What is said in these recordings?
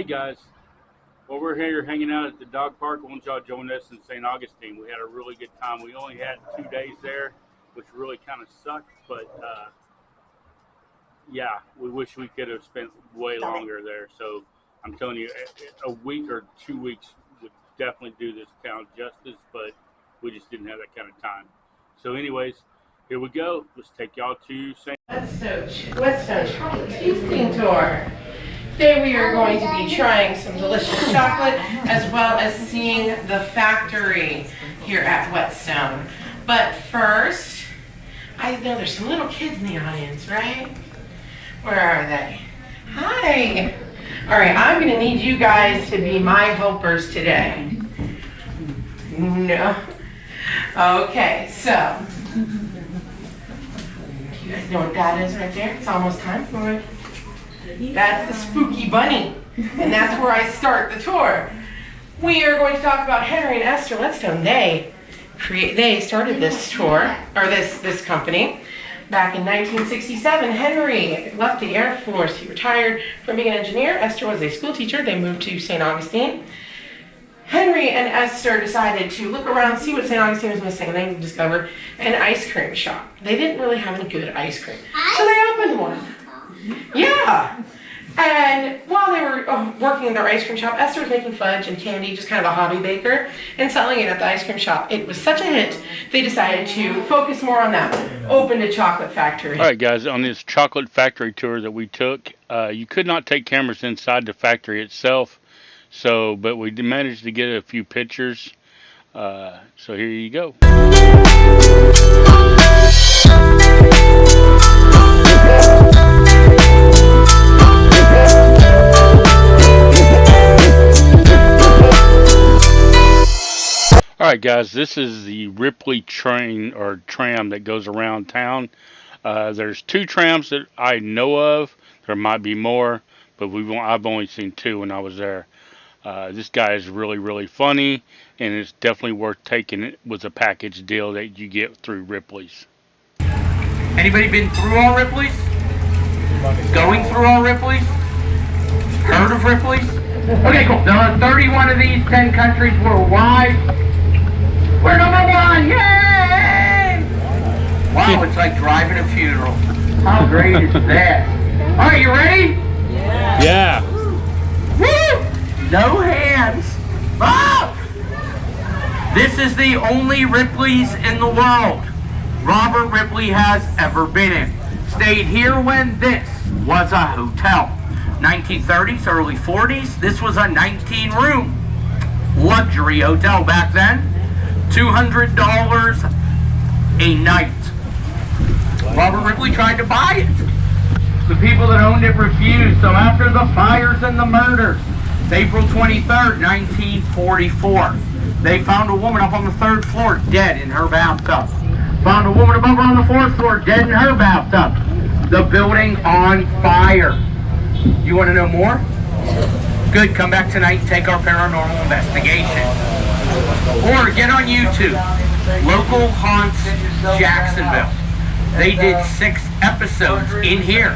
guys, well, we're here hanging out at the dog park. I want y'all to join us in St. Augustine. We had a really good time. We only had 2 days there, which really kind of sucked, but yeah, we wish we could have spent way longer there. So I'm telling you, a week or 2 weeks would definitely do this town justice, but we just didn't have that kind of time. So anyways, here we go. Let's take y'all to St. Whetstone Chocolate Tasting Tour. Today we are going to be trying some delicious chocolate as well as seeing the factory here at Whetstone. But first, I know there's some little kids in the audience, right? Where are they? Hi! Alright, I'm going to need you guys to be my helpers today. No? Okay, so you guys know what that is right there? It's almost time for it. That's the spooky bunny, and that's where I start the tour. We are going to talk about Henry and Esther Whetstone. They started this tour, or this company, back in 1967. Henry left the Air Force. He retired from being an engineer. Esther was a school teacher. They moved to St. Augustine. Henry and Esther decided to look around, see what St. Augustine was missing, and they discovered an ice cream shop. They didn't really have any good ice cream, so they opened one. Yeah. And while they were working in their ice cream shop, Esther was making fudge and candy, just kind of a hobby baker, and selling it at the ice cream shop. It was such a hit, they decided to focus more on that. Opened a chocolate factory. All right, guys, on this chocolate factory tour that we took, you could not take cameras inside the factory itself, but we managed to get a few pictures. So here you go. Alright guys, this is the Ripley train or tram that goes around town. There's 2 trams that I know of. There might be more, but I've only seen 2 when I was there. This guy is really, really funny, and it's definitely worth taking it with a package deal that you get through Ripley's. Anybody been through all Ripley's? Going through all Ripley's? Heard of Ripley's? Okay, cool. There are 31 of these, 10 countries worldwide. We're number 1! Yay! Wow, it's like driving a funeral. How great is that? All right, you ready? Yeah. Woo! No hands. Up! This is the only Ripley's in the world Robert Ripley has ever been in. Stayed here when this was a hotel. 1930s, early 40s, this was a 19-room luxury hotel back then. $200 a night. Robert Ripley tried to buy it. The people that owned it refused, so after the fires and the murders, it's April 23rd, 1944, they found a woman up on the 3rd floor dead in her bathtub. Found a woman above her on the 4th floor dead in her bathtub. The building on fire. You want to know more? Good, come back tonight and take our paranormal investigation. Or get on YouTube, Local Haunts Jacksonville. They did 6 episodes in here.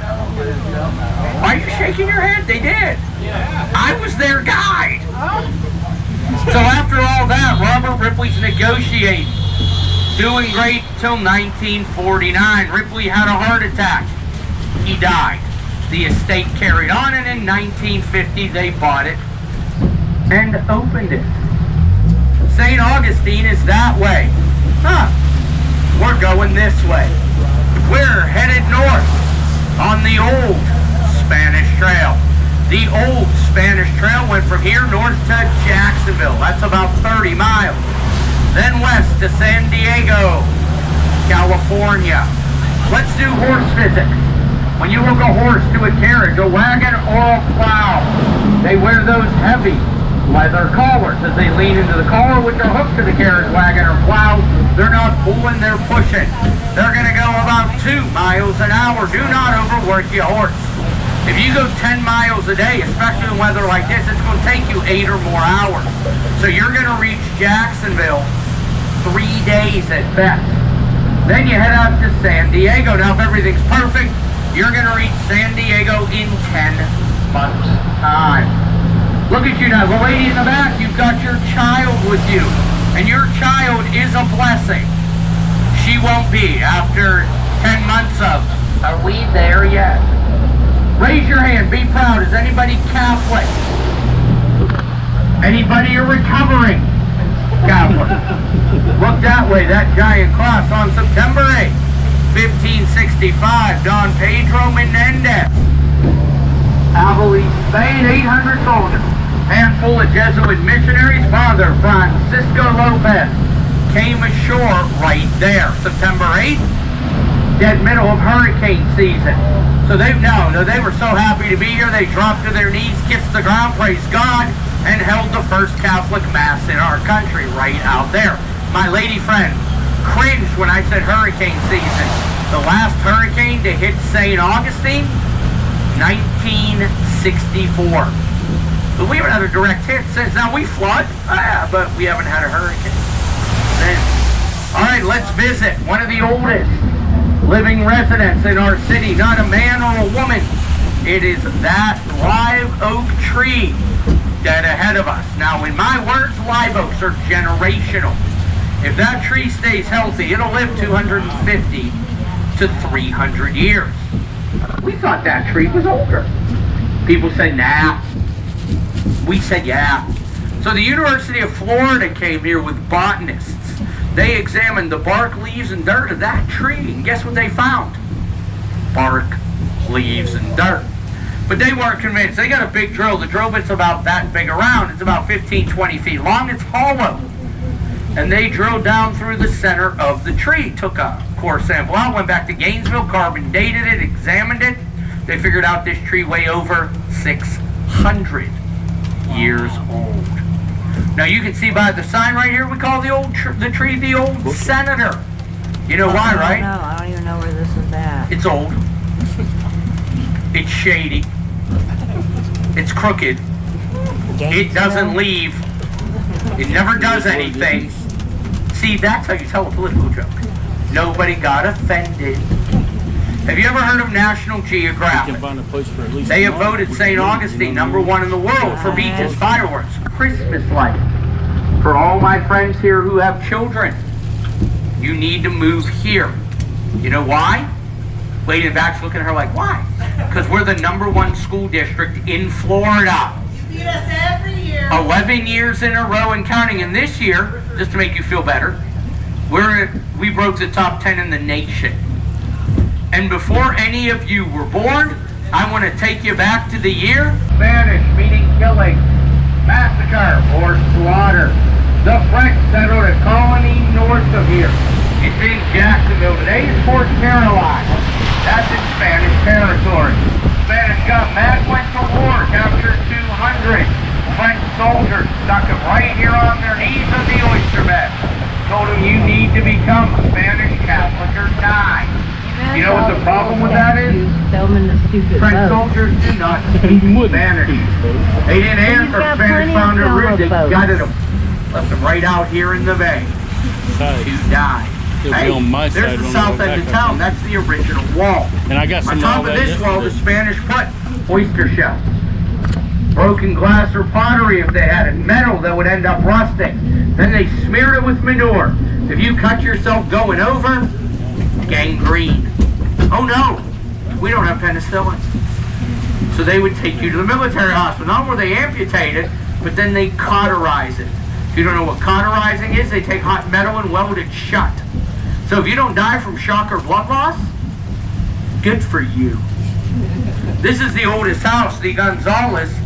Why are you shaking your head? They did. I was their guide. So after all that, Robert Ripley's negotiating. Doing great till 1949. Ripley had a heart attack. He died. The estate carried on, and in 1950 they bought it and opened it. St. Augustine is that way. We're going this way. We're headed north on the old Spanish Trail. The old Spanish Trail went from here north to Jacksonville. That's about 30 miles. Then west to San Diego, California. Let's do horse physics. When you hook a horse to a carriage, a wagon, or a plow, they wear those heavy leather collars as they lean into the collar, which are hooked to the carriage, wagon, or plow. They're not pulling, they're pushing. They're going to go about 2 miles an hour. Do not overwork your horse. If you go 10 miles a day, especially in weather like this, it's going to take you 8 or more hours. So you're going to reach Jacksonville 3 days at best. Then you head out to San Diego. Now, if everything's perfect, you're going to reach San Diego in 10 months' time. Look at you now, the lady in the back, you've got your child with you. And your child is a blessing. She won't be after 10 months of, are we there yet? Raise your hand, be proud. Is anybody Catholic? Anybody a recovering Catholic? Look that way, that giant cross on September 8th, 1565, Don Pedro Menendez. Avali, Spain, 800 soldiers. Handful of Jesuit missionaries, Father Francisco Lopez, came ashore right there. September 8th, dead middle of hurricane season. So they were so happy to be here, they dropped to their knees, kissed the ground, praised God, and held the first Catholic Mass in our country right out there. My lady friend cringed when I said hurricane season. The last hurricane to hit St. Augustine, 1964. But we haven't had a direct hit since. Now we flood, but we haven't had a hurricane since. All right, let's visit one of the oldest living residents in our city. Not a man or a woman. It is that live oak tree dead ahead of us. Now, in my words, live oaks are generational. If that tree stays healthy, it'll live 250 to 300 years. We thought that tree was older. People said, nah. We said, yeah. So the University of Florida came here with botanists. They examined the bark, leaves, and dirt of that tree. And guess what they found? Bark, leaves, and dirt. But they weren't convinced. They got a big drill. The drill bit's about that big around. It's about 15, 20 feet long. It's hollow. And they drilled down through the center of the tree. Took a core sample out, went back to Gainesville, carbon dated it, examined it. They figured out this tree way over 600 years old. Now you can see by the sign right here, we call the tree the old senator. You know why, right? No, I don't even know where this is at. It's old. It's shady. It's crooked. It doesn't leave. It never does anything. See, that's how you tell a political joke. Nobody got offended. Have you ever heard of National Geographic? They have voted St. Augustine #1 in the world for beaches, fireworks, Christmas lights. For all my friends here who have children, you need to move here. You know why? Lady in the back's looking at her like, why? Because we're the #1 school district in Florida. You beat us every year. 11 years in a row and counting. And this year, just to make you feel better, we broke the top 10 in the nation. And before any of you were born, I want to take you back to the year. Spanish, meaning killing, massacre, or slaughter. The French settled a colony north of here. It's in Jacksonville. Today is Fort Caroline. That's in Spanish territory. Spanish got mad, went to war, captured 200 French soldiers, stuck them right here on their knees on the oyster bed. Told them you need to become a Spanish Catholic or die. You know what the problem with that is? French soldiers do not speak Spanish. They didn't answer Spanish found a route. They gutted them. Left them right out here in the bay to die. Hey, there's the south end of town. That's the original wall. And I got some on top of this wall, the Spanish put oyster shells. Broken glass or pottery if they had it. Metal that would end up rusting. Then they smeared it with manure. If you cut yourself going over, gangrene. Oh no, we don't have penicillin. So they would take you to the military hospital. Not only were they amputated, but then they cauterize it. If you don't know what cauterizing is, they take hot metal and weld it shut. So if you don't die from shock or blood loss, good for you. This is the oldest house, the Gonzalez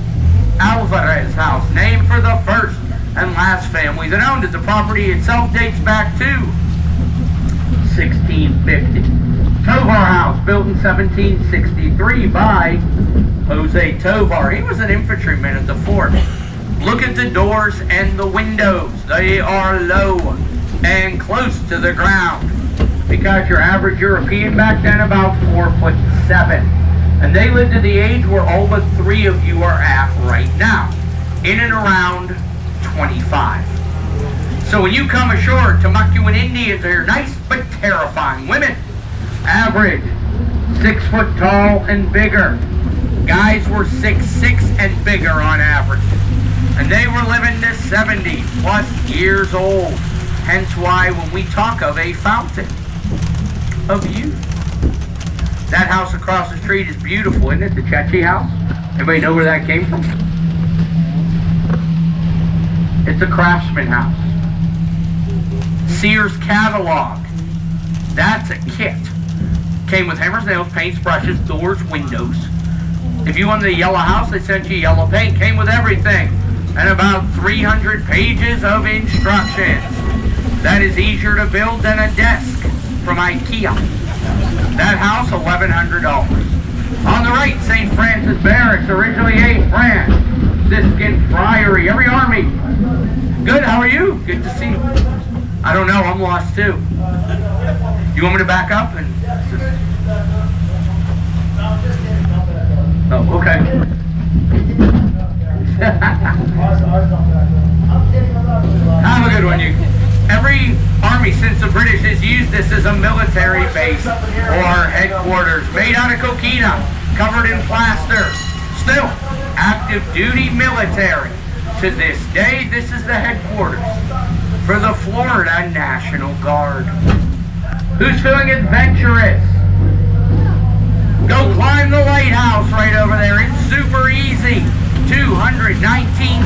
Alvarez house, named for the first and last family that owned it. The property itself dates back to 1650. Tovar House, built in 1763 by Jose Tovar. He was an infantryman at the fort. Look at the doors and the windows. They are low and close to the ground. Because your average European back then about 4'7". And they lived to the age where all but 3 of you are at right now. In and around 25. So when you come ashore, Timucuan Indians are nice but terrifying women. Average 6 foot tall and bigger. Guys were 6'6" and bigger on average. And they were living to 70 plus years old. Hence why when we talk of a fountain of youth. That house across the street is beautiful, isn't it? The Chechi house. Anybody know where that came from? It's a craftsman house. Sears catalog. That's a kit. Came with hammers, nails, paints, brushes, doors, windows. If you wanted a yellow house, they sent you yellow paint. Came with everything. And about 300 pages of instructions. That is easier to build than a desk from IKEA. That house, $1,100. On the right, St. Francis Barracks, originally a Franciscan friary. Every army. Good, how are you? Good to see you. I don't know, I'm lost too. You want me to back up? Oh, okay. Have a good one, you. Every army since the British has used this as a military base or headquarters. Made out of coquina, covered in plaster. Still, active duty military. To this day, this is the headquarters for the Florida National Guard. Who's feeling adventurous? Go climb the lighthouse right over there. It's super easy. 219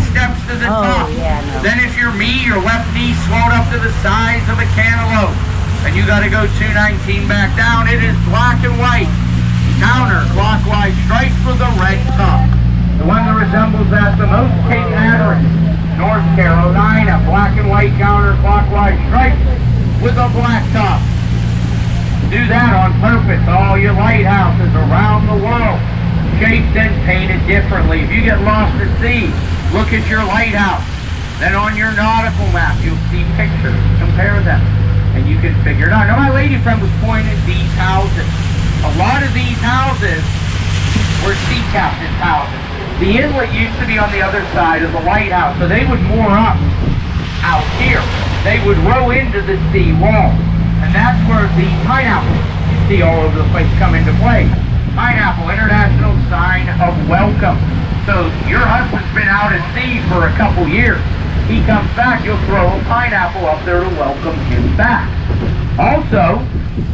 steps to the top. Yeah, no. Then if you're me, your left knee swelled up to the size of a cantaloupe. And you got to go 219 back down. It is black and white. Counterclockwise stripes with a red top. The one that resembles that the most, Cape Hatteras, North Carolina. Black and white counterclockwise stripes with a black top. Do that on purpose. All your lighthouses around the world, shaped and painted differently. If you get lost at sea, look at your lighthouse. Then on your nautical map, you'll see pictures. Compare them, and you can figure it out. Now, my lady friend was pointing at these houses. A lot of these houses were sea captains' houses. The inlet used to be on the other side of the lighthouse, so they would moor up out here. They would row into the sea wall. And that's where the pineapples you see all over the place come into play. Pineapple, international sign of welcome. So your husband's been out at sea for a couple years. He comes back, you'll throw a pineapple up there to welcome him back. Also,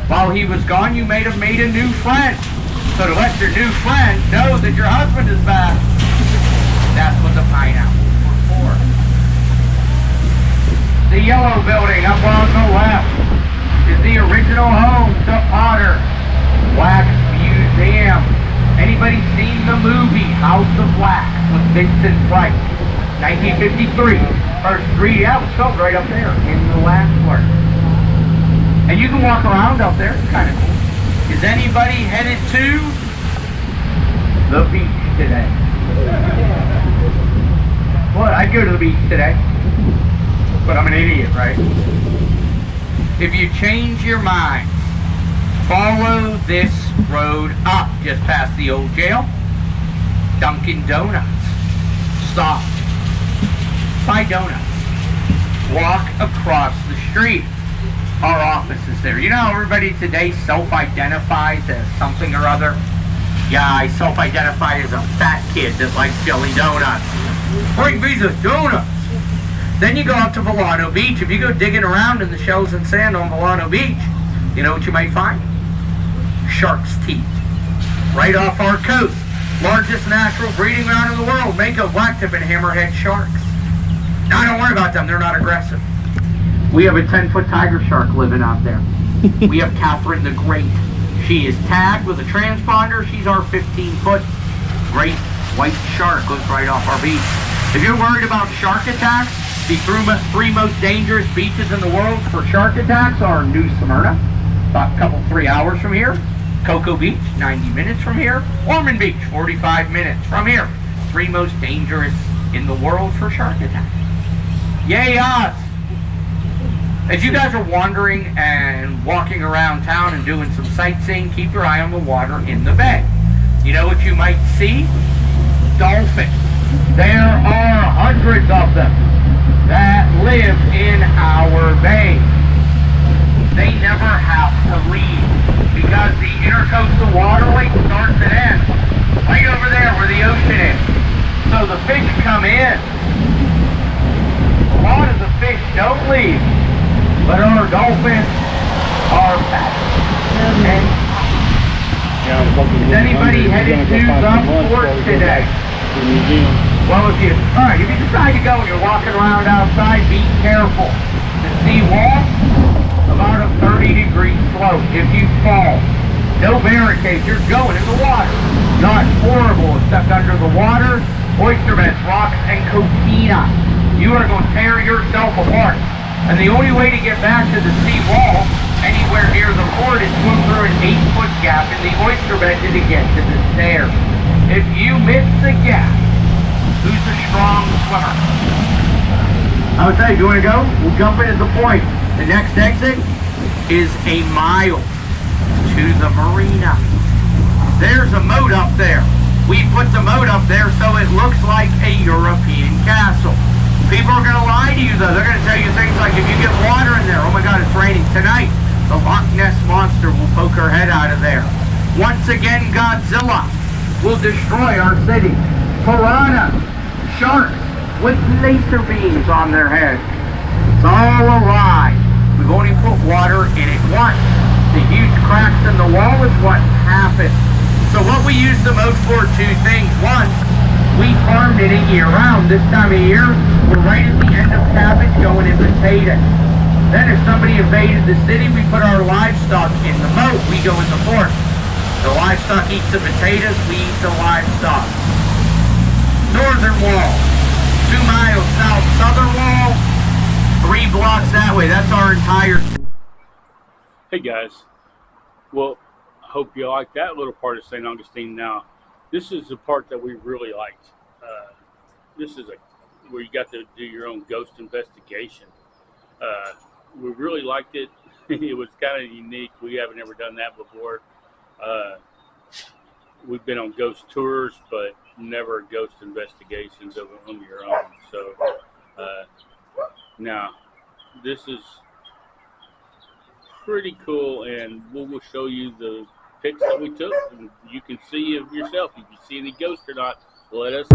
while he was gone, you may have made a new friend. So to let your new friend know that your husband is back, that's what the pineapples were for. The yellow building up on the left is the original home to Potter Wax Museum. Anybody seen the movie House of Wax with Vincent Price? 1953. First 3D, yeah, it was filmed right up there in the wax work. And you can walk around up there, it's kind of cool. Is anybody headed to the beach today? What? I'd go to the beach today. But I'm an idiot, right? If you change your mind, follow this road up just past the old jail. Dunkin' Donuts. Stop. Buy donuts. Walk across the street. Our office is there. You know how everybody today self-identifies as something or other? Yeah, I self-identify as a fat kid that likes jelly donuts. Bring me the donuts! Then you go out to Volano Beach. If you go digging around in the shells and sand on Volano Beach, you know what you might find? Shark's teeth. Right off our coast. Largest natural breeding ground in the world. Mako, blacktip, and hammerhead sharks. Now, don't worry about them. They're not aggressive. We have a 10-foot tiger shark living out there. We have Catherine the Great. She is tagged with a transponder. She's our 15-foot great white shark. Goes right off our beach. If you're worried about shark attacks, the three most dangerous beaches in the world for shark attacks are New Smyrna, about a couple, 3 hours from here. Cocoa Beach, 90 minutes from here. Ormond Beach, 45 minutes from here. Three most dangerous in the world for shark attacks. Yay us! As you guys are wandering and walking around town and doing some sightseeing, keep your eye on the water in the bay. You know what you might see? Dolphins. There are hundreds of them that live in our bay. They never have to leave because the intercoastal waterway starts and ends right over there where the ocean is. So the fish come in but our dolphins are back. And is anybody headed to the port today? Well, if you decide to go and you're walking around outside, be careful. The seawall, about a 30-degree slope. If you fall, no barricades, you're going in the water. Not horrible, except under the water, oyster beds, rocks, and coquina. You are going to tear yourself apart. And the only way to get back to the seawall, anywhere near the port, is swim through an 8-foot gap in the oyster bed to get to the stairs. If you miss the gap, who's a strong swimmer? I would say, if you want to go, we'll jump in at the point. The next exit is a mile to the marina. There's a moat up there. We put the moat up there so it looks like a European castle. People are going to lie to you, though. They're going to tell you things like, if you get water in there, oh my God, it's raining tonight, the Loch Ness Monster will poke her head out of there. Once again, Godzilla will destroy our city. Piranha, sharks with laser beams on their heads. It's all a lie. We've only put water in it once. The huge cracks in the wall is what happened. So what we use the moat for, two things. One, we farmed it year-round. This time of year, we're right at the end of cabbage going in potatoes. Then if somebody invaded the city, we put our livestock in the moat. We go in the fort. The livestock eats the potatoes, we eat the livestock. Northern wall, 2 miles south. Southern wall, 3 blocks that way. That's our entire... Hey guys, well, I hope you like that little part of St. Augustine. Now, this is the part that we really liked. This is where you got to do your own ghost investigation. We really liked it. It was kind of unique. We haven't ever done that before. We've been on ghost tours, but never ghost investigations on your own. So now this is pretty cool, and we'll show you the pics that we took, and you can see yourself if you see any ghosts or not. Let us